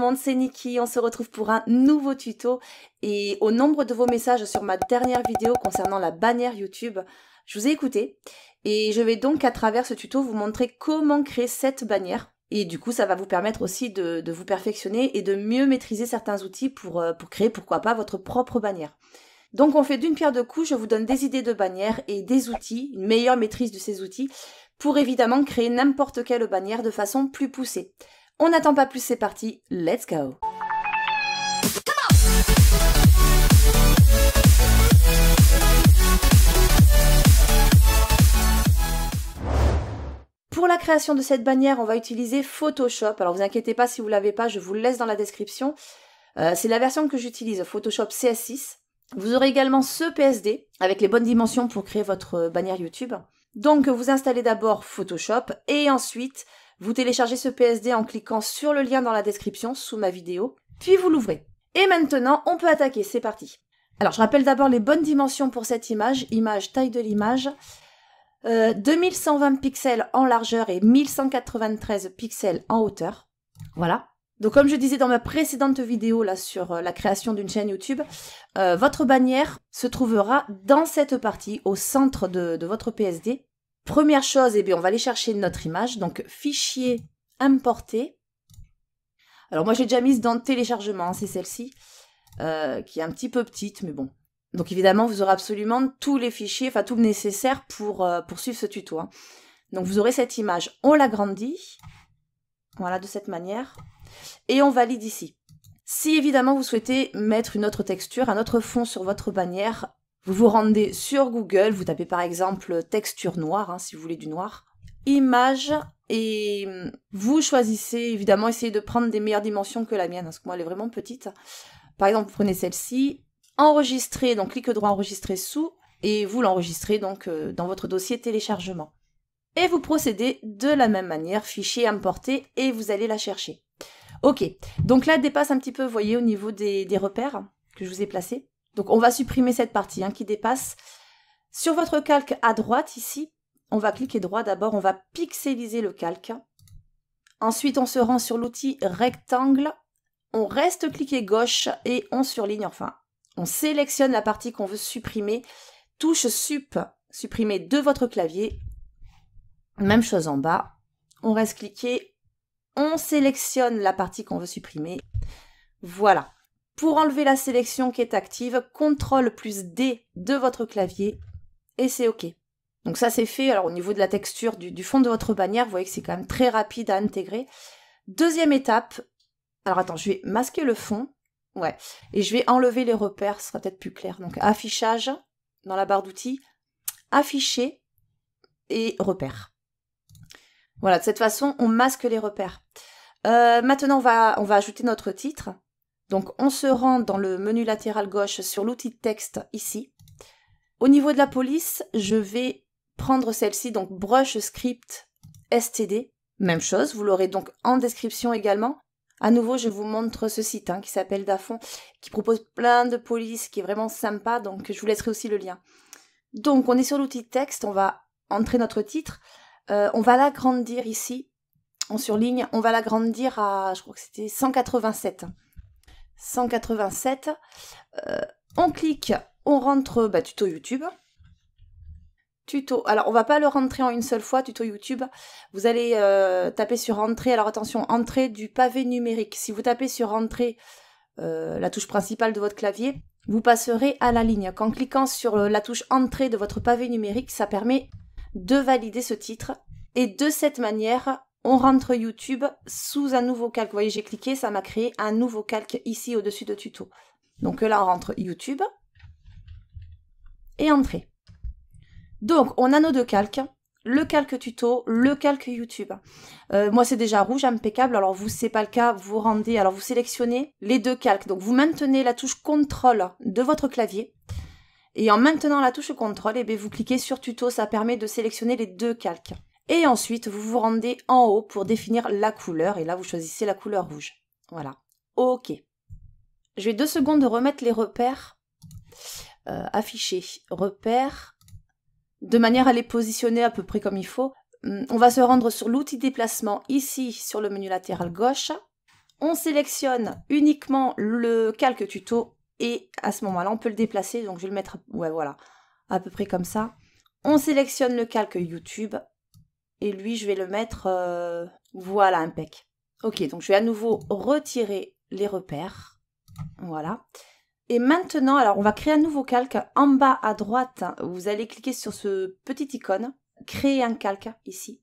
monde, c'est Niki, on se retrouve pour un nouveau tuto et au nombre de vos messages sur ma dernière vidéo concernant la bannière YouTube, je vous ai écouté et je vais donc à travers ce tuto vous montrer comment créer cette bannière et du coup ça va vous permettre aussi de vous perfectionner et de mieux maîtriser certains outils pour créer pourquoi pas votre propre bannière. Donc on fait d'une pierre deux coups, je vous donne des idées de bannière et des outils, une meilleure maîtrise de ces outils pour évidemment créer n'importe quelle bannière de façon plus poussée. On n'attend pas plus, c'est parti, let's go! Pour la création de cette bannière, on va utiliser Photoshop. Alors vous inquiétez pas si vous ne l'avez pas, je vous le laisse dans la description. C'est la version que j'utilise, Photoshop CS6. Vous aurez également ce PSD avec les bonnes dimensions pour créer votre bannière YouTube. Donc vous installez d'abord Photoshop et ensuite vous téléchargez ce PSD en cliquant sur le lien dans la description sous ma vidéo, puis vous l'ouvrez. Et maintenant, on peut attaquer, c'est parti. Alors je rappelle d'abord les bonnes dimensions pour cette image, taille de l'image, 2120 pixels en largeur et 1193 pixels en hauteur. Voilà. Donc comme je disais dans ma précédente vidéo là sur la création d'une chaîne YouTube, votre bannière se trouvera dans cette partie, au centre de votre PSD. Première chose, on va aller chercher notre image, donc fichier, importer. Alors moi j'ai déjà mise dans téléchargement, c'est celle-ci, qui est un petit peu petite, mais bon. Donc évidemment vous aurez absolument tous les fichiers, enfin tout le nécessaire pour suivre ce tuto. Hein. Donc vous aurez cette image, on l'agrandit, voilà de cette manière, et on valide ici. Si évidemment vous souhaitez mettre une autre texture, un autre fond sur votre bannière, vous vous rendez sur Google, vous tapez par exemple texture noire, hein, si vous voulez du noir, image, et vous choisissez, évidemment, essayez de prendre des meilleures dimensions que la mienne, parce que moi elle est vraiment petite. Par exemple, vous prenez celle-ci, enregistrer, donc clic droit enregistrer sous, et vous l'enregistrez donc dans votre dossier téléchargement. Et vous procédez de la même manière, fichier importer, et vous allez la chercher. Ok, donc là elle dépasse un petit peu, vous voyez, au niveau des repères que je vous ai placés. Donc on va supprimer cette partie qui dépasse. Sur votre calque à droite ici, on va cliquer droit d'abord, on va pixeliser le calque. Ensuite on se rend sur l'outil rectangle, on reste cliqué gauche et on surligne, enfin on sélectionne la partie qu'on veut supprimer. Touche sup, supprimer de votre clavier. Même chose en bas, on reste cliqué, on sélectionne la partie qu'on veut supprimer. Voilà. Pour enlever la sélection qui est active, CTRL plus D de votre clavier et c'est OK. Donc ça c'est fait. Alors au niveau de la texture du fond de votre bannière, vous voyez que c'est quand même très rapide à intégrer. Deuxième étape, alors attends, je vais masquer le fond. Ouais, et je vais enlever les repères, ce sera peut-être plus clair. Donc affichage, dans la barre d'outils, afficher et repères. Voilà, de cette façon, on masque les repères. Maintenant, on va ajouter notre titre. Donc, on se rend dans le menu latéral gauche sur l'outil de texte ici. Au niveau de la police, je vais prendre celle-ci, donc Brush Script STD. Même chose, vous l'aurez donc en description également. À nouveau, je vous montre ce site qui s'appelle Dafont, qui propose plein de polices, qui est vraiment sympa, donc je vous laisserai aussi le lien. Donc, on est sur l'outil de texte, on va entrer notre titre. On va l'agrandir ici, on surligne, on va l'agrandir à, je crois que c'était 187. 187, on clique, on rentre tuto YouTube. Tuto, alors on va pas le rentrer en une seule fois, tuto YouTube. Vous allez taper sur entrée, alors attention, entrée du pavé numérique. Si vous tapez sur entrée, la touche principale de votre clavier, vous passerez à la ligne. Qu'en cliquant sur la touche entrée de votre pavé numérique, ça permet de valider ce titre. Et de cette manière, on rentre YouTube sous un nouveau calque. Vous voyez, j'ai cliqué, ça m'a créé un nouveau calque ici au-dessus de tuto. Donc là, on rentre YouTube et entrée. Donc, on a nos deux calques, le calque tuto, le calque YouTube. Moi, c'est déjà rouge, impeccable. Alors, vous, c'est pas le cas, vous rendez, alors vous sélectionnez les deux calques. Donc, vous maintenez la touche CTRL de votre clavier. Et en maintenant la touche CTRL, vous cliquez sur tuto, ça permet de sélectionner les deux calques. Et ensuite, vous vous rendez en haut pour définir la couleur. Et là, vous choisissez la couleur rouge. Voilà. OK. Je vais 2 secondes remettre les repères. Afficher. Repères. De manière à les positionner à peu près comme il faut. On va se rendre sur l'outil déplacement ici sur le menu latéral gauche. On sélectionne uniquement le calque tuto et à ce moment-là, on peut le déplacer. Donc, je vais le mettre, ouais, voilà, à peu près comme ça. On sélectionne le calque YouTube et lui, je vais le mettre, voilà, impec. Ok, donc je vais à nouveau retirer les repères. Voilà. Et maintenant, alors on va créer un nouveau calque. En bas à droite, vous allez cliquer sur ce petit icône. Créer un calque ici.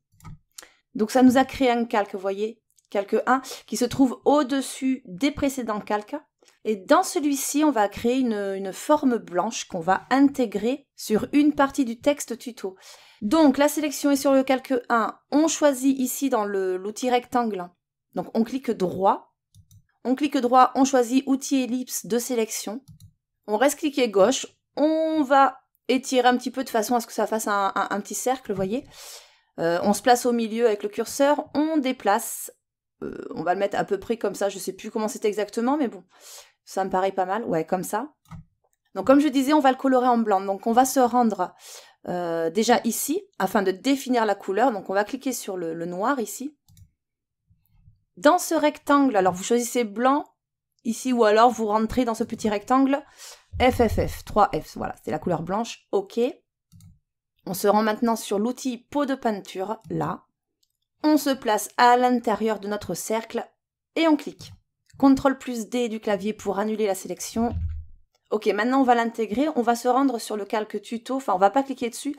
Donc ça nous a créé un calque, vous voyez, calque 1, qui se trouve au-dessus des précédents calques. Et dans celui-ci, on va créer une forme blanche qu'on va intégrer sur une partie du texte tuto. Donc la sélection est sur le calque 1. On choisit ici dans l'outil rectangle. Donc on clique droit. On clique droit, on choisit outil ellipse de sélection. On reste cliqué gauche. On va étirer un petit peu de façon à ce que ça fasse un petit cercle, vous voyez. On se place au milieu avec le curseur, on déplace. On va le mettre à peu près comme ça, je ne sais plus comment c'était exactement, mais bon, ça me paraît pas mal. Ouais, comme ça. Donc comme je disais, on va le colorer en blanc. Donc on va se rendre déjà ici, afin de définir la couleur. Donc on va cliquer sur le noir ici. Dans ce rectangle, alors vous choisissez blanc ici, ou alors vous rentrez dans ce petit rectangle FFF, 3F, voilà, c'est la couleur blanche, ok. On se rend maintenant sur l'outil pot de peinture, là. On se place à l'intérieur de notre cercle et on clique. CTRL plus D du clavier pour annuler la sélection. Ok, maintenant on va l'intégrer, on va se rendre sur le calque tuto, enfin on va pas cliquer dessus.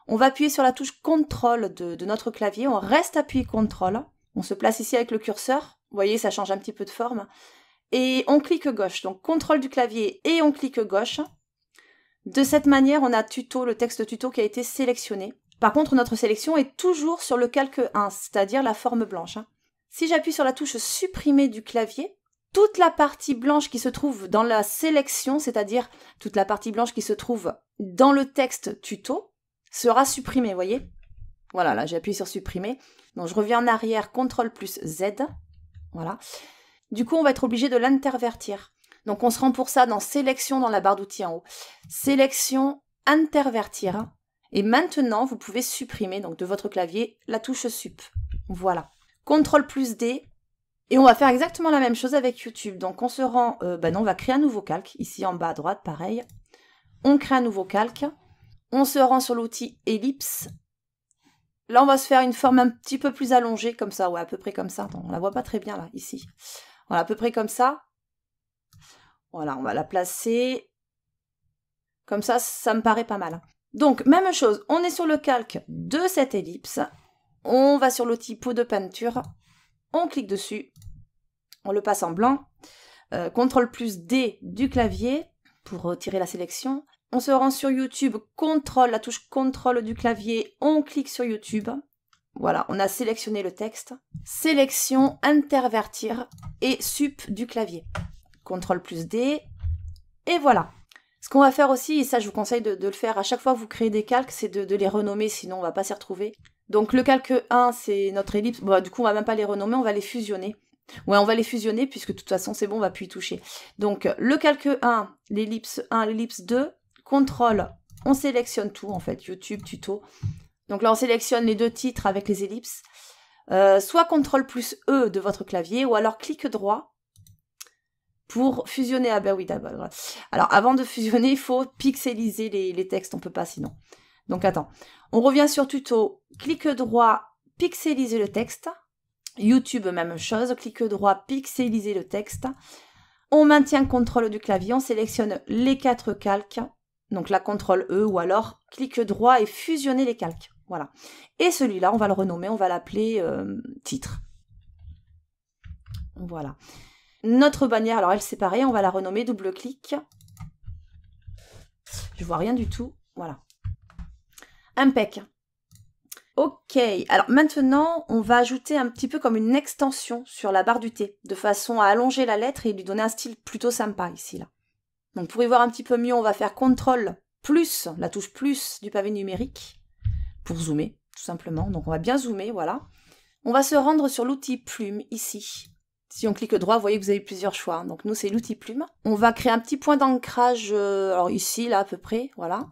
On va appuyer sur la touche CTRL de notre clavier, on reste appuyé CTRL. On se place ici avec le curseur, vous voyez ça change un petit peu de forme. Et on clique gauche, donc CTRL du clavier et on clique gauche. De cette manière, on a tuto, le texte tuto qui a été sélectionné. Par contre, notre sélection est toujours sur le calque 1, c'est-à-dire la forme blanche. Si j'appuie sur la touche supprimer du clavier, toute la partie blanche qui se trouve dans la sélection, c'est-à-dire toute la partie blanche qui se trouve dans le texte tuto, sera supprimée, vous voyez. Voilà, là j'ai appuyé sur supprimer. Donc je reviens en arrière, CTRL plus Z. Voilà. Du coup, on va être obligé de l'intervertir. Donc on se rend pour ça dans sélection dans la barre d'outils en haut. Sélection, intervertir. Et maintenant, vous pouvez supprimer donc de votre clavier la touche sup. Voilà. CTRL plus D. Et on va faire exactement la même chose avec YouTube. Donc on se rend, non, on va créer un nouveau calque. Ici en bas à droite, pareil. On crée un nouveau calque. On se rend sur l'outil ellipse. Là, on va se faire une forme un petit peu plus allongée, comme ça, ouais, à peu près comme ça. Attends, on la voit pas très bien là, ici. Voilà, à peu près comme ça. Voilà, on va la placer. Comme ça, ça me paraît pas mal. Donc, même chose, on est sur le calque de cette ellipse. On va sur l'outil pot de peinture. On clique dessus. On le passe en blanc. CTRL plus D du clavier pour retirer la sélection. On se rend sur YouTube, la touche CTRL du clavier, on clique sur YouTube. Voilà, on a sélectionné le texte. Sélection, intervertir et sup du clavier. CTRL plus D. Et voilà. Ce qu'on va faire aussi, et ça je vous conseille de le faire à chaque fois que vous créez des calques, c'est de les renommer, sinon on va pas s'y retrouver. Donc le calque 1, c'est notre ellipse. Bon, du coup, on va même pas les renommer, on va les fusionner. Ouais, on va les fusionner puisque de toute façon, c'est bon, on va plus y toucher. Donc le calque 1, l'ellipse 1, l'ellipse 2. CTRL, on sélectionne tout en fait, YouTube, tuto. Donc là, on sélectionne les deux titres avec les ellipses. Soit CTRL plus E de votre clavier, ou alors clic droit pour fusionner. Ah ben oui, d'abord. Alors avant de fusionner, il faut pixeliser les textes, on peut pas sinon. Donc attends, on revient sur tuto, clic droit, pixeliser le texte. YouTube, même chose, clic droit, pixeliser le texte. On maintient CTRL du clavier, on sélectionne les 4 calques. Donc là, CTRL E ou alors clic droit et fusionner les calques. Voilà. Et celui-là, on va le renommer, on va l'appeler titre. Voilà. Notre bannière, alors elle c'est pareil, on va la renommer, double-clic. Je vois rien du tout. Voilà. Impec. Ok, alors maintenant, on va ajouter un petit peu comme une extension sur la barre du T, de façon à allonger la lettre et lui donner un style plutôt sympa ici, là. Donc pour y voir un petit peu mieux, on va faire CTRL plus, la touche plus du pavé numérique, pour zoomer, tout simplement. Donc on va bien zoomer, voilà. On va se rendre sur l'outil plume, ici. Si on clique droit, vous voyez que vous avez plusieurs choix. Hein. Donc nous, c'est l'outil plume. On va créer un petit point d'ancrage, alors ici, là, à peu près, voilà.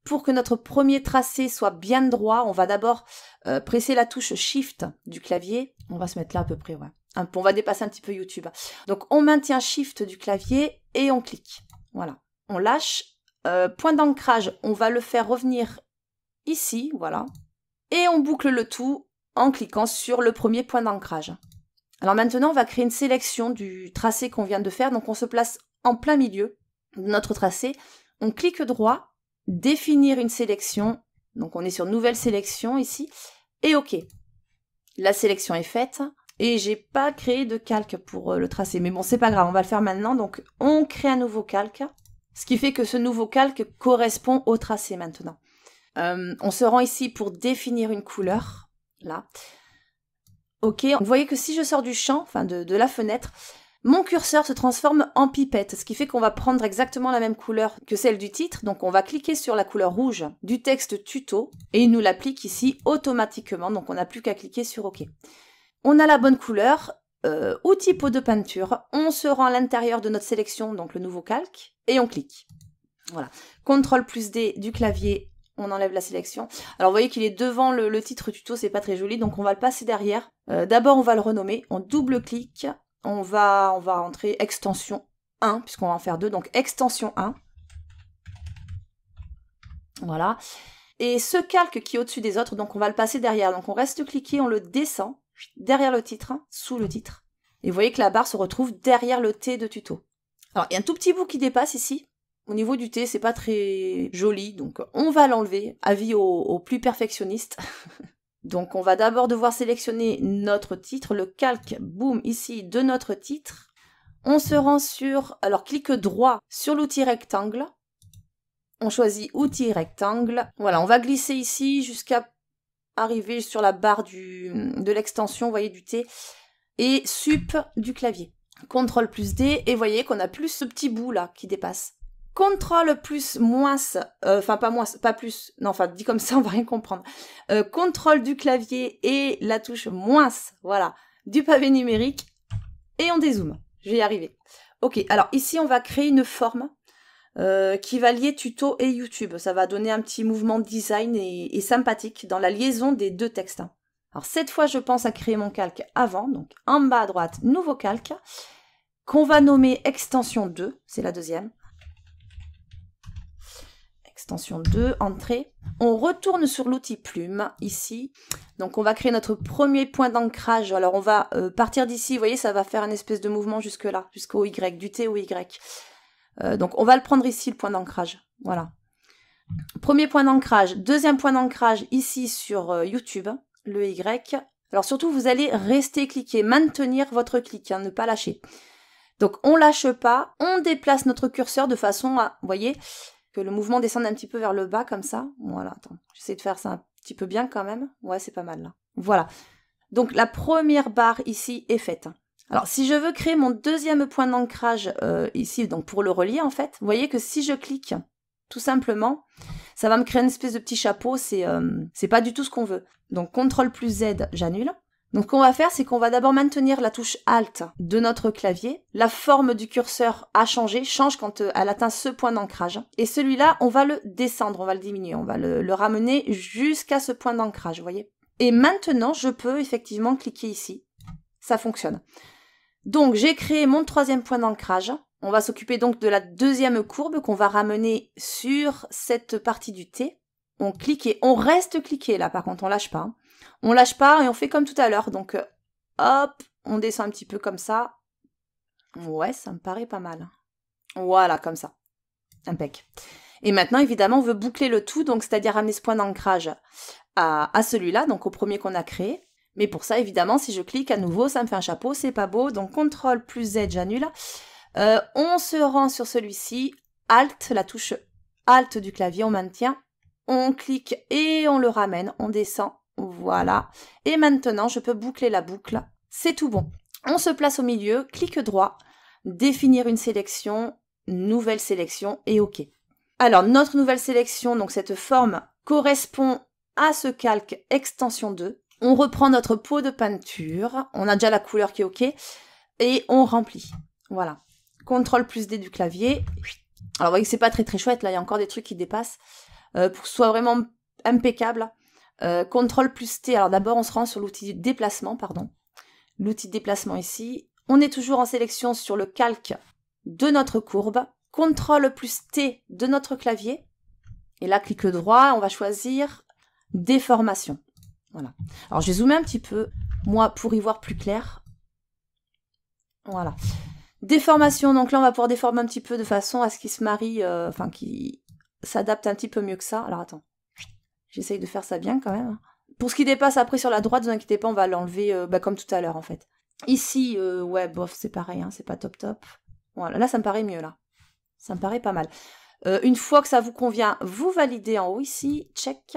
Pour que notre premier tracé soit bien droit, on va d'abord presser la touche Shift du clavier. On va se mettre là à peu près, ouais. On va dépasser un petit peu YouTube. Donc, on maintient Shift du clavier et on clique. Voilà. On lâche. Point d'ancrage, on va le faire revenir ici, voilà. Et on boucle le tout en cliquant sur le premier point d'ancrage. Alors maintenant, on va créer une sélection du tracé qu'on vient de faire. Donc, on se place en plein milieu de notre tracé. On clique droit, définir une sélection. Donc, on est sur nouvelle sélection ici. Et OK. La sélection est faite. Et j'ai pas créé de calque pour le tracé. Mais bon, c'est pas grave, on va le faire maintenant. Donc, on crée un nouveau calque. Ce qui fait que ce nouveau calque correspond au tracé maintenant. On se rend ici pour définir une couleur. Là. OK, vous voyez que si je sors du champ, enfin de la fenêtre, mon curseur se transforme en pipette. Ce qui fait qu'on va prendre exactement la même couleur que celle du titre. Donc, on va cliquer sur la couleur rouge du texte tuto. Et il nous l'applique ici automatiquement. Donc, on n'a plus qu'à cliquer sur OK. On a la bonne couleur, outil pot de peinture, on se rend à l'intérieur de notre sélection, donc le nouveau calque, et on clique. Voilà. CTRL plus D du clavier, on enlève la sélection. Alors vous voyez qu'il est devant le titre tuto, c'est pas très joli, donc on va le passer derrière. D'abord on va le renommer, on double-clique, on va rentrer extension 1, puisqu'on va en faire 2, donc extension 1. Voilà. Et ce calque qui est au-dessus des autres, donc on va le passer derrière. Donc on reste cliqué, on le descend derrière le titre, sous le titre. Et vous voyez que la barre se retrouve derrière le T de tuto. Alors il y a un tout petit bout qui dépasse ici. Au niveau du T, c'est pas très joli, donc on va l'enlever. Avis aux plus perfectionnistes. Donc on va d'abord devoir sélectionner notre titre, le calque, boum, ici, de notre titre. On se rend sur, alors clic droit sur l'outil rectangle. On choisit outil rectangle. Voilà, on va glisser ici jusqu'à arriver sur la barre de l'extension, vous voyez, du T, et sup du clavier. CTRL plus D, et vous voyez qu'on a plus ce petit bout là qui dépasse. CTRL plus moins, enfin pas moins, pas plus, non, enfin dit comme ça on va rien comprendre. CTRL du clavier et la touche moins, voilà, du pavé numérique, et on dézoome. Je vais y arriver. Ok, alors ici on va créer une forme qui va lier tuto et YouTube. Ça va donner un petit mouvement de design et sympathique dans la liaison des deux textes. Alors cette fois, je pense à créer mon calque avant. Donc en bas à droite, nouveau calque, qu'on va nommer extension 2. C'est la deuxième. Extension 2, entrée. On retourne sur l'outil plume, ici. Donc on va créer notre premier point d'ancrage. Alors on va partir d'ici. Vous voyez, ça va faire un espèce de mouvement jusque là, jusqu'au Y, du T au Y. Donc on va le prendre ici, le point d'ancrage. Voilà. Premier point d'ancrage. Deuxième point d'ancrage ici sur YouTube, le Y. Alors surtout, vous allez rester cliqué, maintenir votre clic, hein, ne pas lâcher. Donc on lâche pas, on déplace notre curseur de façon à, vous voyez, que le mouvement descende un petit peu vers le bas comme ça. Voilà, attends, j'essaie de faire ça un petit peu bien quand même. Ouais, c'est pas mal là. Voilà. Donc la première barre ici est faite. Alors, si je veux créer mon deuxième point d'ancrage ici, donc pour le relier en fait, vous voyez que si je clique, tout simplement, ça va me créer une espèce de petit chapeau, c'est pas du tout ce qu'on veut. Donc, CTRL plus Z, j'annule. Donc, ce qu'on va faire, c'est qu'on va d'abord maintenir la touche Alt de notre clavier. La forme du curseur a changé, change quand elle atteint ce point d'ancrage. Et celui-là, on va le descendre, on va le diminuer, on va le ramener jusqu'à ce point d'ancrage, vous voyez. Et maintenant, je peux effectivement cliquer ici. Ça fonctionne. Donc, j'ai créé mon troisième point d'ancrage. On va s'occuper donc de la deuxième courbe qu'on va ramener sur cette partie du T. On clique et on reste cliqué là, par contre, on lâche pas. Hein. On lâche pas et on fait comme tout à l'heure. Donc, hop, on descend un petit peu comme ça. Ouais, ça me paraît pas mal. Voilà, comme ça. Impec. Et maintenant, évidemment, on veut boucler le tout, donc c'est-à-dire ramener ce point d'ancrage à celui-là, donc au premier qu'on a créé. Mais pour ça, évidemment, si je clique à nouveau, ça me fait un chapeau, c'est pas beau. Donc, CTRL plus Z, j'annule. On se rend sur celui-ci. Alt, la touche Alt du clavier, on maintient. On clique et on le ramène. On descend. Voilà. Et maintenant, je peux boucler la boucle. C'est tout bon. On se place au milieu, clic droit, définir une sélection, nouvelle sélection et OK. Alors, notre nouvelle sélection, donc cette forme, correspond à ce calque extension 2. On reprend notre pot de peinture, on a déjà la couleur qui est OK, et on remplit. Voilà. CTRL plus D du clavier. Alors, vous voyez que c'est pas très très chouette, là, il y a encore des trucs qui dépassent. Pour que ce soit vraiment impeccable, CTRL plus T, alors d'abord on se rend sur l'outil déplacement, pardon. l'outil de déplacement ici. On est toujours en sélection sur le calque de notre courbe. CTRL plus T de notre clavier. Et là, clic droit, on va choisir déformation. Voilà. Alors, je vais zoomer un petit peu, moi, pour y voir plus clair. Voilà. Déformation, donc là, on va pouvoir déformer un petit peu de façon à ce qu'il se marie, enfin, qu'il s'adapte un petit peu mieux que ça. Alors, attends. J'essaye de faire ça bien, quand même. Pour ce qui dépasse après sur la droite, ne vous inquiétez pas, on va l'enlever comme tout à l'heure, en fait. Ici, ouais, bof, c'est pareil, hein, c'est pas top top. Voilà, là, ça me paraît mieux, là. Ça me paraît pas mal. Une fois que ça vous convient, vous validez en haut ici, check.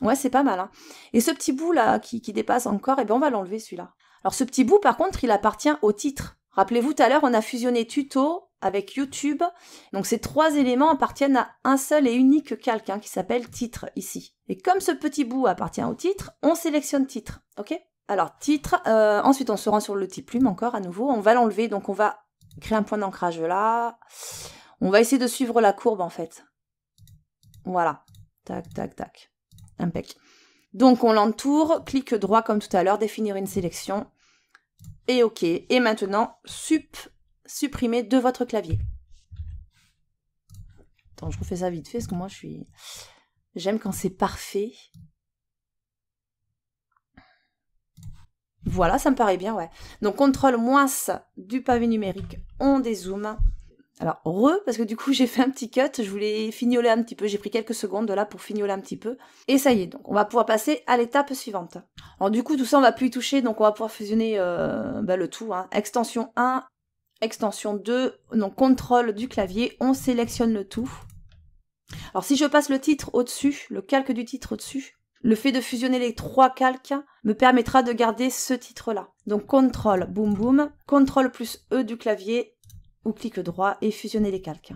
Ouais, c'est pas mal. Hein. Et ce petit bout là qui dépasse encore, eh bien, on va l'enlever celui-là. Alors ce petit bout, par contre, il appartient au titre. Rappelez-vous, tout à l'heure, on a fusionné tuto avec YouTube. Donc ces 3 éléments appartiennent à un seul et unique calque qui s'appelle titre ici. Et comme ce petit bout appartient au titre, on sélectionne titre. Ok? Alors titre, ensuite on se rend sur le petit plume encore à nouveau. On va l'enlever, donc on va créer un point d'ancrage là. On va essayer de suivre la courbe en fait. Voilà. Tac, tac, tac. Impec. Donc on l'entoure, clic droit comme tout à l'heure, définir une sélection. Et OK. Et maintenant, supprimer de votre clavier. Attends, je refais ça vite fait parce que moi j'aime quand c'est parfait. Voilà, ça me paraît bien, ouais. Donc CTRL moins du pavé numérique, on dézoome. Alors, parce que du coup, j'ai fait un petit cut, je voulais fignoler un petit peu, j'ai pris quelques secondes là pour fignoler un petit peu. Et ça y est, donc on va pouvoir passer à l'étape suivante. Alors du coup, tout ça, on va plus y toucher, donc on va pouvoir fusionner le tout. Hein. Extension 1, extension 2, donc contrôle du clavier, on sélectionne le tout. Alors si je passe le titre au-dessus, le calque du titre au-dessus, le fait de fusionner les 3 calques me permettra de garder ce titre-là. Donc contrôle, boum boum, contrôle plus E du clavier, ou clic droit et fusionner les calques.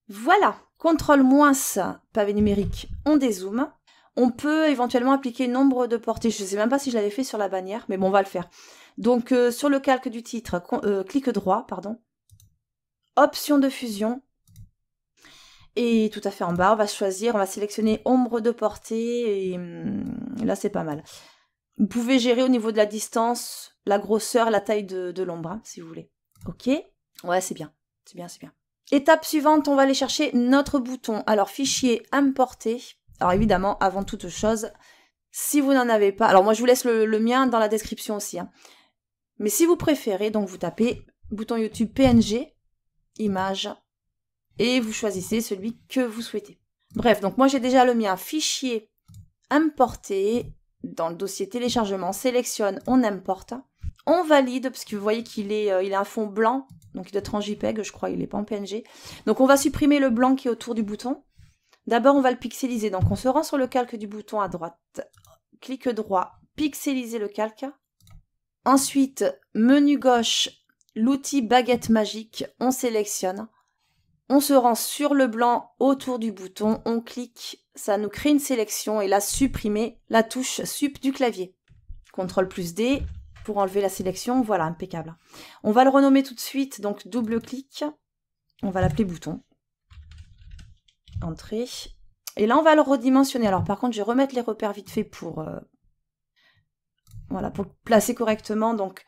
Voilà, CTRL moins pavé numérique, on dézoome. On peut éventuellement appliquer nombre de portées. Je ne sais même pas si je l'avais fait sur la bannière, mais bon, on va le faire. Donc sur le calque du titre, clic droit, pardon. Option de fusion. Et tout à fait en bas, on va choisir, on va sélectionner ombre de portée. Et là, c'est pas mal. Vous pouvez gérer au niveau de la distance, la grosseur, la taille de l'ombre, hein, si vous voulez. Ok. Ouais, c'est bien. C'est bien, c'est bien. Étape suivante, on va aller chercher notre bouton. Alors, fichier importer. Alors, évidemment, avant toute chose, si vous n'en avez pas... Alors, moi, je vous laisse le mien dans la description aussi. Hein. Mais si vous préférez, donc vous tapez bouton YouTube PNG, image, et vous choisissez celui que vous souhaitez. Bref, donc moi, j'ai déjà le mien. Fichier importer. Dans le dossier téléchargement, sélectionne, on importe. On valide, parce que vous voyez qu'il est, il a un fond blanc. Donc il doit être en JPEG, je crois, il n'est pas en PNG. Donc on va supprimer le blanc qui est autour du bouton. D'abord, on va le pixeliser. Donc on se rend sur le calque du bouton à droite. Clic droit, pixeliser le calque. Ensuite, menu gauche, l'outil baguette magique, on sélectionne. On se rend sur le blanc autour du bouton, on clique, ça nous crée une sélection et là, supprimer la touche sup du clavier. CTRL plus D. Pour enlever la sélection, voilà, impeccable. On va le renommer tout de suite, donc double clic, on va l'appeler bouton. Entrée. Et là, on va le redimensionner. Alors par contre, je vais remettre les repères vite fait pour, voilà, pour le placer correctement. Donc,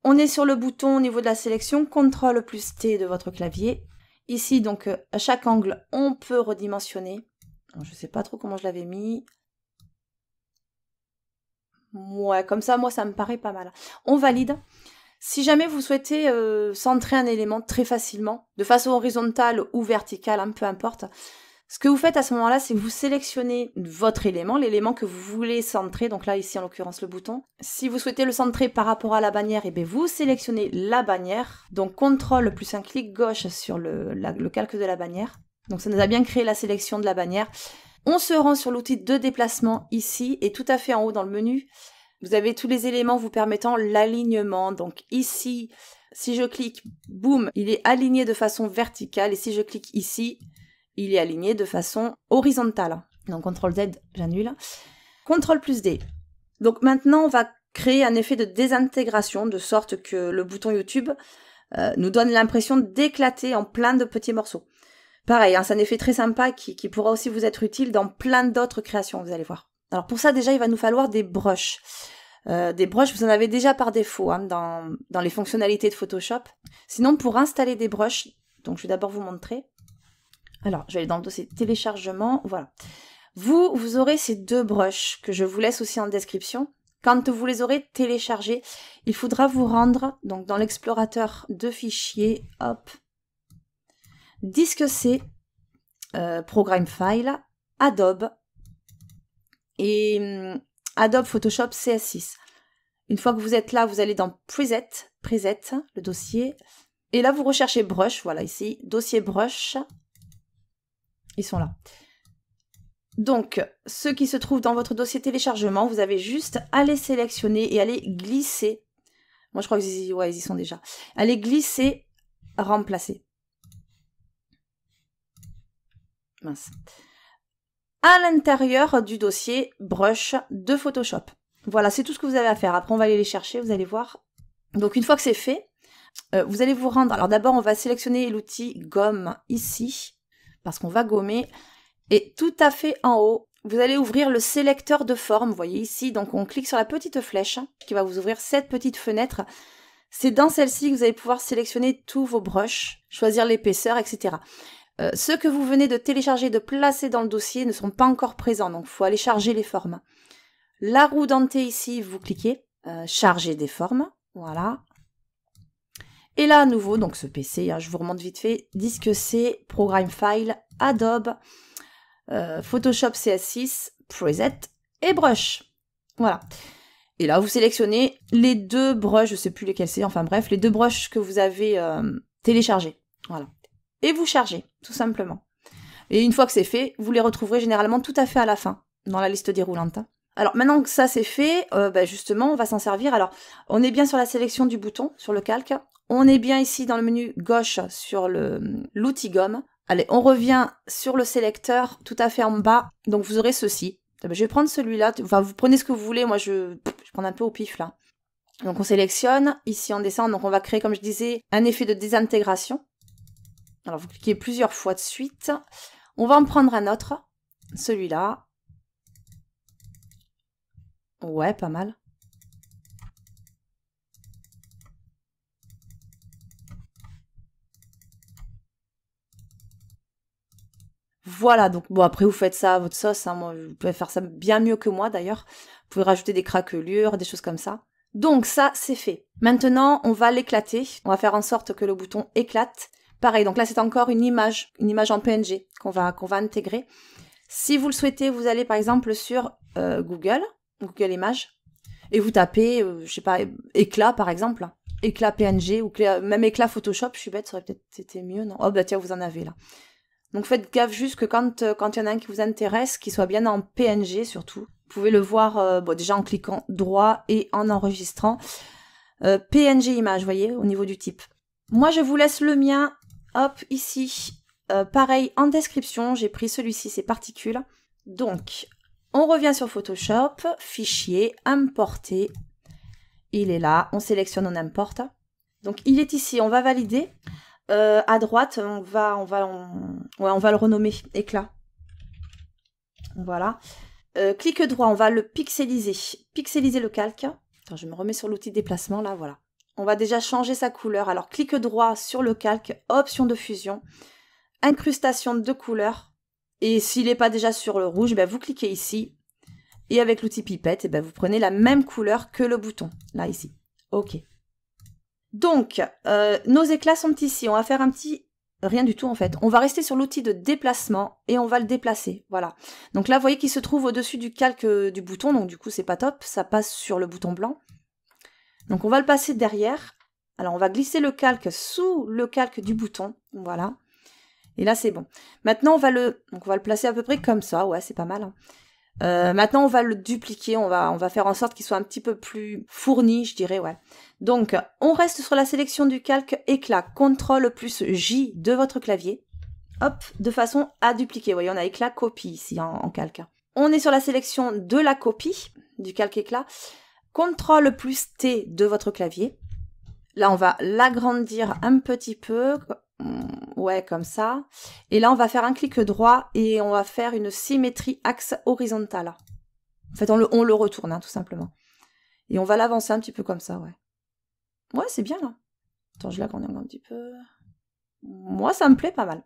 on est sur le bouton au niveau de la sélection, CTRL plus T de votre clavier. Ici, donc, à chaque angle, on peut redimensionner. Alors, je ne sais pas trop comment je l'avais mis. Ouais, comme ça, moi, ça me paraît pas mal. On valide. Si jamais vous souhaitez centrer un élément très facilement, de façon horizontale ou verticale, peu importe, ce que vous faites à ce moment-là, c'est que vous sélectionnez votre élément, l'élément que vous voulez centrer, donc là, ici, en l'occurrence, le bouton. Si vous souhaitez le centrer par rapport à la bannière, eh bien, vous sélectionnez la bannière, donc CTRL plus un clic gauche sur le calque de la bannière. Donc, ça nous a bien créé la sélection de la bannière. On se rend sur l'outil de déplacement ici et tout à fait en haut dans le menu, vous avez tous les éléments vous permettant l'alignement. Donc ici, si je clique, boum, il est aligné de façon verticale et si je clique ici, il est aligné de façon horizontale. Donc CTRL Z, j'annule. CTRL plus D. Donc maintenant, on va créer un effet de désintégration de sorte que le bouton YouTube nous donne l'impression d'éclater en plein de petits morceaux. Pareil, hein, c'est un effet très sympa qui pourra aussi vous être utile dans plein d'autres créations, vous allez voir. Alors pour ça, déjà, il va nous falloir des brushes. Des brushes, vous en avez déjà par défaut hein, dans les fonctionnalités de Photoshop. Sinon, pour installer des brushes, donc je vais d'abord vous montrer. Alors, je vais aller dans le dossier téléchargement, voilà. Vous aurez ces deux brushes que je vous laisse aussi en description. Quand vous les aurez téléchargés, il faudra vous rendre donc dans l'explorateur de fichiers, hop, disque C, Programme File, Adobe et Adobe Photoshop CS6. Une fois que vous êtes là, vous allez dans Preset, le dossier, et là vous recherchez Brush, voilà ici, dossier Brush, ils sont là. Donc, ceux qui se trouvent dans votre dossier téléchargement, vous avez juste à les sélectionner et à les glisser. Moi, je crois qu'ils ouais, ils y sont déjà. À les glisser, remplacer. Mince. À l'intérieur du dossier Brush de Photoshop. Voilà, c'est tout ce que vous avez à faire. Après, on va aller les chercher, vous allez voir. Donc, une fois que c'est fait, vous allez vous rendre... Alors, d'abord, on va sélectionner l'outil Gomme ici, parce qu'on va gommer. Et tout à fait en haut, vous allez ouvrir le sélecteur de forme, vous voyez ici, donc on clique sur la petite flèche qui va vous ouvrir cette petite fenêtre. C'est dans celle-ci que vous allez pouvoir sélectionner tous vos brushes, choisir l'épaisseur, etc. Ceux que vous venez de télécharger, de placer dans le dossier ne sont pas encore présents, donc il faut aller charger les formes. La roue dentée ici, vous cliquez, charger des formes, voilà. Et là à nouveau, donc ce PC, hein, je vous remonte vite fait, disque C, Programme File, Adobe, Photoshop CS6, Preset et Brush. Voilà. Et là, vous sélectionnez les deux brushes, je sais plus lesquels c'est, enfin bref, les deux brushes que vous avez téléchargés. Voilà. Et vous chargez, tout simplement. Et une fois que c'est fait, vous les retrouverez généralement tout à fait à la fin, dans la liste déroulante. Alors maintenant que ça c'est fait, justement, on va s'en servir. Alors, on est bien sur la sélection du bouton, sur le calque. On est bien ici dans le menu gauche sur l'outil gomme. Allez, on revient sur le sélecteur tout à fait en bas. Donc vous aurez ceci. Je vais prendre celui-là. Enfin, vous prenez ce que vous voulez. Moi, je prends un peu au pif là. Donc on sélectionne. Ici, on descend. Donc on va créer, comme je disais, un effet de désintégration. Alors vous cliquez plusieurs fois de suite. On va en prendre un autre. Celui-là. Ouais, pas mal. Voilà, donc bon, après vous faites ça à votre sauce, hein, moi, vous pouvez faire ça bien mieux que moi d'ailleurs. Vous pouvez rajouter des craquelures, des choses comme ça. Donc ça, c'est fait. Maintenant, on va l'éclater. On va faire en sorte que le bouton éclate. Pareil, donc là, c'est encore une image en PNG qu'on va intégrer. Si vous le souhaitez, vous allez par exemple sur Google Images, et vous tapez, je sais pas, éclat par exemple, éclat PNG, ou même éclat Photoshop, je suis bête, ça aurait peut-être été mieux, non? Oh bah tiens, vous en avez là. Donc faites gaffe juste que quand il y en a un qui vous intéresse, qu'il soit bien en PNG surtout. Vous pouvez le voir déjà en cliquant droit et en enregistrant. PNG image, vous voyez, au niveau du type. Moi, je vous laisse le mien, hop, ici. Pareil, en description, j'ai pris celui-ci, c'est particules. Donc, on revient sur Photoshop, fichier, importer. Il est là, on sélectionne, on importe. Donc, il est ici, on va valider. À droite, on va le renommer éclat. Voilà. Clic droit, on va le pixeliser. Pixeliser le calque. Attends, je me remets sur l'outil déplacement, là, voilà. On va déjà changer sa couleur. Alors, clic droit sur le calque, option de fusion, incrustation de couleur. Et s'il n'est pas déjà sur le rouge, vous cliquez ici. Et avec l'outil pipette, vous prenez la même couleur que le bouton. Là, ici. OK. Donc, nos éclats sont ici. On va faire un petit... Rien du tout, en fait. On va rester sur l'outil de déplacement et on va le déplacer. Voilà. Donc là, vous voyez qu'il se trouve au-dessus du calque du bouton. Donc, du coup, c'est pas top. Ça passe sur le bouton blanc. Donc, on va le passer derrière. Alors, on va glisser le calque sous le calque du bouton. Voilà. Et là, c'est bon. Maintenant, on va le placer à peu près comme ça. Ouais, c'est pas mal. Hein. Maintenant, on va le dupliquer, on va faire en sorte qu'il soit un petit peu plus fourni, je dirais, ouais. Donc, on reste sur la sélection du calque éclat, CTRL plus J de votre clavier, hop, de façon à dupliquer. Vous voyez, on a éclat copie ici en calque. On est sur la sélection de la copie du calque éclat, CTRL plus T de votre clavier. Là, on va l'agrandir un petit peu, ouais, comme ça. Et là, on va faire un clic droit et on va faire une symétrie axe horizontale. En fait, on le retourne, hein, tout simplement. Et on va l'avancer un petit peu comme ça, ouais. Ouais, c'est bien, là. Attends, je l'agrandis un petit peu. Moi, ça me plaît pas mal.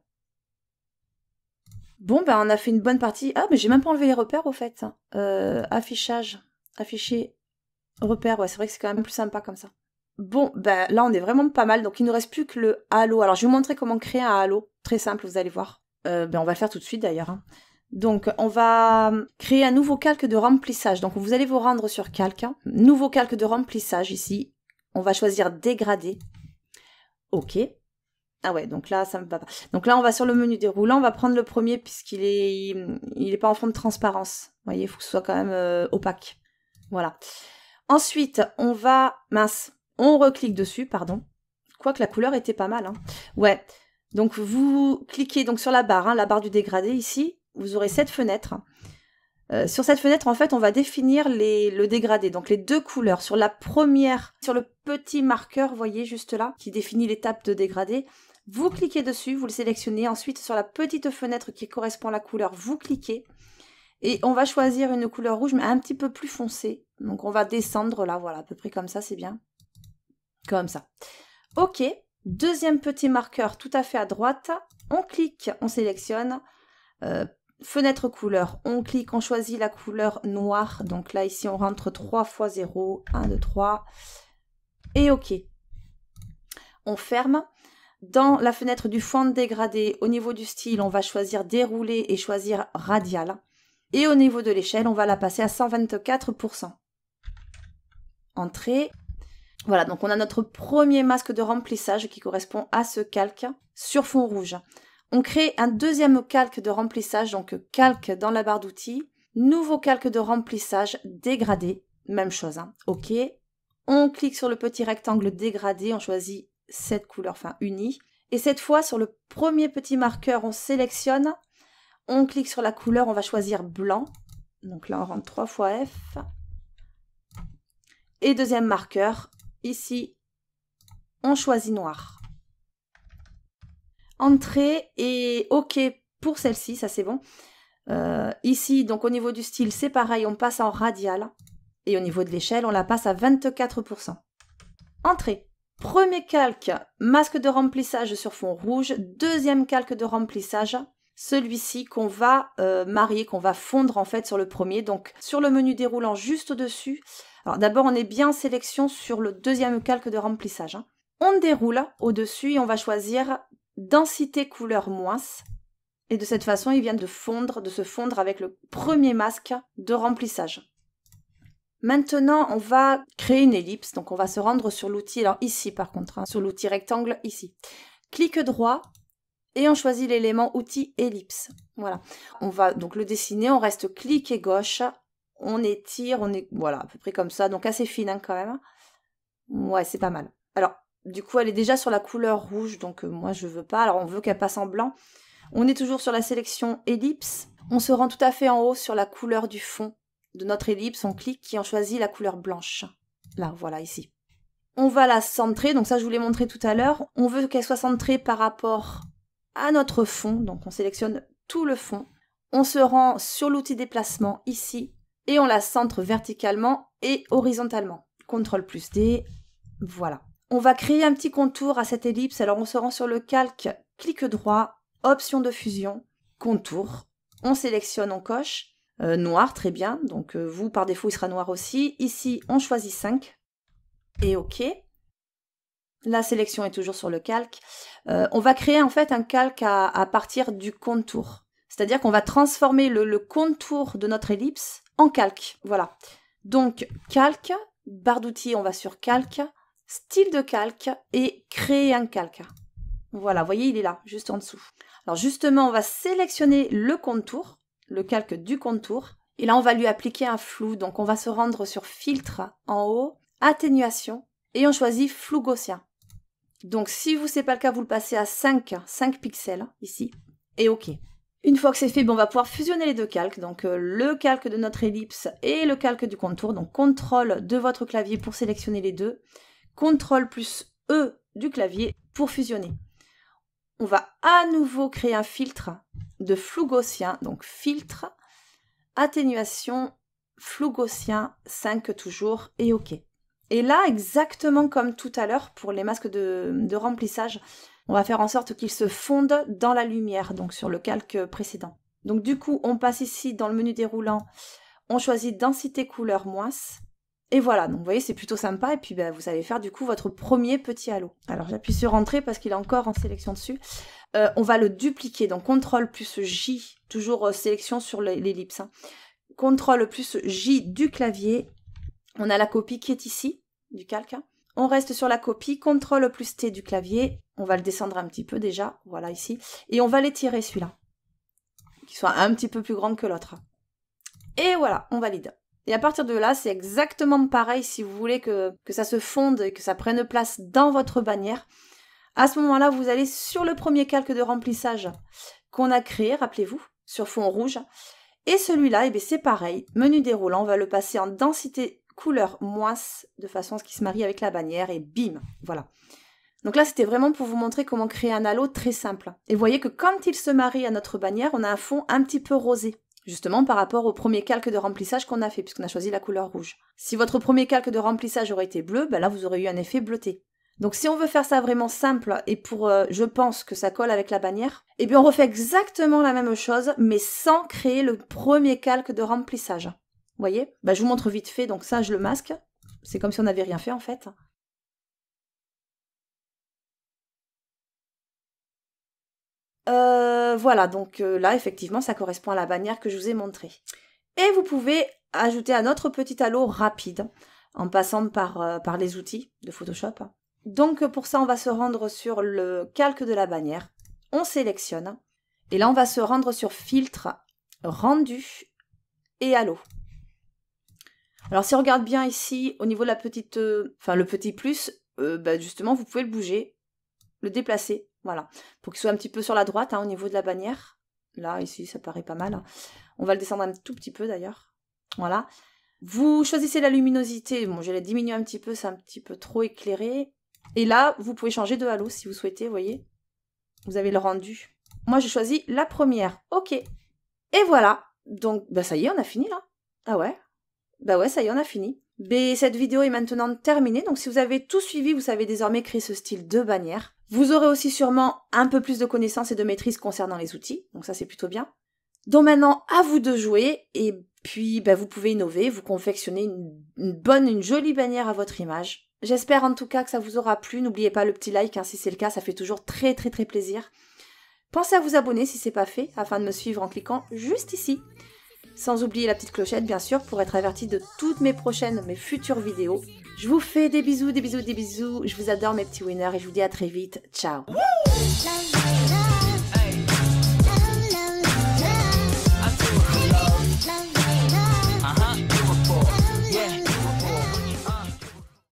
Bon, ben, on a fait une bonne partie. Ah, mais j'ai même pas enlevé les repères, au fait. Affichage. Afficher repères, ouais, c'est vrai que c'est quand même plus sympa comme ça. Bon, ben, là, on est vraiment pas mal. Donc, il ne reste plus que le halo. Alors, je vais vous montrer comment créer un halo. Très simple, vous allez voir. Ben, on va le faire tout de suite, d'ailleurs. Hein. Donc, on va créer un nouveau calque de remplissage. Donc, vous allez vous rendre sur calque. Hein. Nouveau calque de remplissage, ici. On va choisir dégrader. OK. Ah ouais, donc là, ça me va pas. Donc là, on va sur le menu déroulant. On va prendre le premier puisqu'il est pas en fond de transparence. Vous voyez, il faut que ce soit quand même opaque. Voilà. Ensuite, on va... Mince. On reclique dessus, pardon. Quoique la couleur était pas mal. Hein. Ouais. Donc, vous cliquez donc sur la barre du dégradé ici. Vous aurez cette fenêtre. Sur cette fenêtre, en fait, on va définir le dégradé. Donc, les deux couleurs. Sur la première, sur le petit marqueur, vous voyez, juste là, qui définit l'étape de dégradé. Vous cliquez dessus, vous le sélectionnez. Ensuite, sur la petite fenêtre qui correspond à la couleur, vous cliquez. Et on va choisir une couleur rouge, mais un petit peu plus foncée. Donc, on va descendre là, voilà, à peu près comme ça, c'est bien. Comme ça. OK. Deuxième petit marqueur tout à fait à droite. On clique, on sélectionne. Fenêtre couleur, on clique, on choisit la couleur noire. Donc là, ici, on rentre 3 fois 0. 1, 2, 3. Et OK. On ferme. Dans la fenêtre du fond dégradé, au niveau du style, on va choisir dérouler et choisir radial. Et au niveau de l'échelle, on va la passer à 124%. Entrée. Voilà, donc on a notre premier masque de remplissage qui correspond à ce calque sur fond rouge. On crée un deuxième calque de remplissage, donc calque dans la barre d'outils. Nouveau calque de remplissage dégradé, même chose. Hein. OK. On clique sur le petit rectangle dégradé, on choisit cette couleur, enfin unie. Et cette fois, sur le premier petit marqueur, on sélectionne. On clique sur la couleur, on va choisir blanc. Donc là, on rentre 3 fois F. Et deuxième marqueur, ici, on choisit noir. Entrée et OK pour celle-ci, ça c'est bon. Ici, donc au niveau du style, c'est pareil, on passe en radial. Et au niveau de l'échelle, on la passe à 24%. Entrée. Premier calque, masque de remplissage sur fond rouge. Deuxième calque de remplissage, celui-ci qu'on va marier, qu'on va fondre en fait sur le premier. Donc sur le menu déroulant juste au-dessus. Alors d'abord, on est bien en sélection sur le deuxième calque de remplissage. Hein. On déroule au-dessus et on va choisir densité couleur moins. Et de cette façon, il vient de se fondre avec le premier masque de remplissage. Maintenant, on va créer une ellipse. Donc, on va se rendre sur l'outil, alors ici par contre, hein, sur l'outil rectangle, ici. Clic droit et on choisit l'élément outil ellipse. Voilà. On va donc le dessiner, on reste clic et gauche, on étire, voilà, à peu près comme ça. Donc, assez fine hein, quand même. Ouais, c'est pas mal. Alors, du coup, elle est déjà sur la couleur rouge, donc moi, je veux pas. Alors, on veut qu'elle passe en blanc. On est toujours sur la sélection ellipse. On se rend tout à fait en haut sur la couleur du fond de notre ellipse, on clique et on choisit la couleur blanche. Là, voilà, ici. On va la centrer, donc ça je vous l'ai montré tout à l'heure. On veut qu'elle soit centrée par rapport à notre fond, donc on sélectionne tout le fond. On se rend sur l'outil déplacement ici et on la centre verticalement et horizontalement. CTRL plus D, voilà. On va créer un petit contour à cette ellipse, alors on se rend sur le calque, clic droit, option de fusion, contour. On sélectionne, on coche. Noir, très bien. Donc vous, par défaut, il sera noir aussi. Ici, on choisit 5. Et OK. La sélection est toujours sur le calque. On va créer en fait un calque à partir du contour. C'est-à-dire qu'on va transformer le contour de notre ellipse en calque. Voilà. Donc, calque, barre d'outils, on va sur calque, style de calque et créer un calque. Voilà, vous voyez, il est là, juste en dessous. Alors justement, on va sélectionner le contour. Le calque du contour. Et là, on va lui appliquer un flou. Donc, on va se rendre sur filtre en haut, atténuation, et on choisit flou gaussien. Donc, si vous, c'est pas le cas, vous le passez à 5 pixels, ici, et OK. Une fois que c'est fait, on va pouvoir fusionner les deux calques. Donc, le calque de notre ellipse et le calque du contour. Donc, CTRL de votre clavier pour sélectionner les deux. CTRL plus E du clavier pour fusionner. On va à nouveau créer un filtre de flou gaussien, donc filtre, atténuation, flou gaussien, 5 toujours, et OK. Et là, exactement comme tout à l'heure, pour les masques de remplissage, on va faire en sorte qu'ils se fondent dans la lumière, donc sur le calque précédent. Donc du coup, on passe ici dans le menu déroulant, on choisit densité couleur moins, et voilà, donc vous voyez, c'est plutôt sympa, et puis ben, vous allez faire du coup votre premier petit halo. Alors j'appuie sur entrée parce qu'il est encore en sélection dessus. On va le dupliquer, donc CTRL plus J, toujours sélection sur l'ellipse. Hein. CTRL plus J du clavier, on a la copie qui est ici, du calque. On reste sur la copie, CTRL plus T du clavier, on va le descendre un petit peu déjà, voilà ici, et on va l'étirer celui-là, qu'il soit un petit peu plus grand que l'autre. Et voilà, on valide. Et à partir de là, c'est exactement pareil si vous voulez que ça se fonde et que ça prenne place dans votre bannière. À ce moment-là, vous allez sur le premier calque de remplissage qu'on a créé, rappelez-vous, sur fond rouge. Et celui-là, eh c'est pareil, menu déroulant, on va le passer en densité couleur moins, de façon à ce qu'il se marie avec la bannière, et bim, voilà. Donc là, c'était vraiment pour vous montrer comment créer un halo très simple. Et vous voyez que quand il se marie à notre bannière, on a un fond un petit peu rosé. Justement par rapport au premier calque de remplissage qu'on a fait, puisqu'on a choisi la couleur rouge. Si votre premier calque de remplissage aurait été bleu, ben là vous aurez eu un effet bleuté. Donc si on veut faire ça vraiment simple, et pour, je pense que ça colle avec la bannière, eh bien on refait exactement la même chose, mais sans créer le premier calque de remplissage. Vous voyez? Ben, je vous montre vite fait, donc ça je le masque. C'est comme si on n'avait rien fait en fait. Voilà, donc là, effectivement, ça correspond à la bannière que je vous ai montrée. Et vous pouvez ajouter un autre petit halo rapide, en passant par les outils de Photoshop. Donc pour ça, on va se rendre sur le calque de la bannière. On sélectionne. Et là, on va se rendre sur Filtre, Rendu et Halo. Alors si on regarde bien ici, au niveau de la petite... le petit plus, justement, vous pouvez le bouger, le déplacer. Voilà, pour qu'il soit un petit peu sur la droite, au niveau de la bannière. Là, ici, ça paraît pas mal. On va le descendre un tout petit peu, d'ailleurs. Voilà. Vous choisissez la luminosité. Bon, je vais la diminuer un petit peu, c'est un petit peu trop éclairé. Et là, vous pouvez changer de halo, si vous souhaitez, vous voyez. Vous avez le rendu. Moi, j'ai choisi la première. OK. Et voilà. Donc, ça y est, on a fini, là. Ah ouais. Ouais, ça y est, on a fini. Mais cette vidéo est maintenant terminée, donc si vous avez tout suivi, vous savez désormais créer ce style de bannière. Vous aurez aussi sûrement un peu plus de connaissances et de maîtrise concernant les outils, donc ça c'est plutôt bien. Donc maintenant, à vous de jouer, et puis vous pouvez innover, vous confectionner une jolie bannière à votre image. J'espère en tout cas que ça vous aura plu, n'oubliez pas le petit like, si c'est le cas, ça fait toujours très très très plaisir. Pensez à vous abonner si c'est pas fait, afin de me suivre en cliquant juste ici. Sans oublier la petite clochette, bien sûr, pour être averti de toutes mes futures vidéos. Je vous fais des bisous, des bisous, des bisous. Je vous adore, mes petits winners, et je vous dis à très vite. Ciao.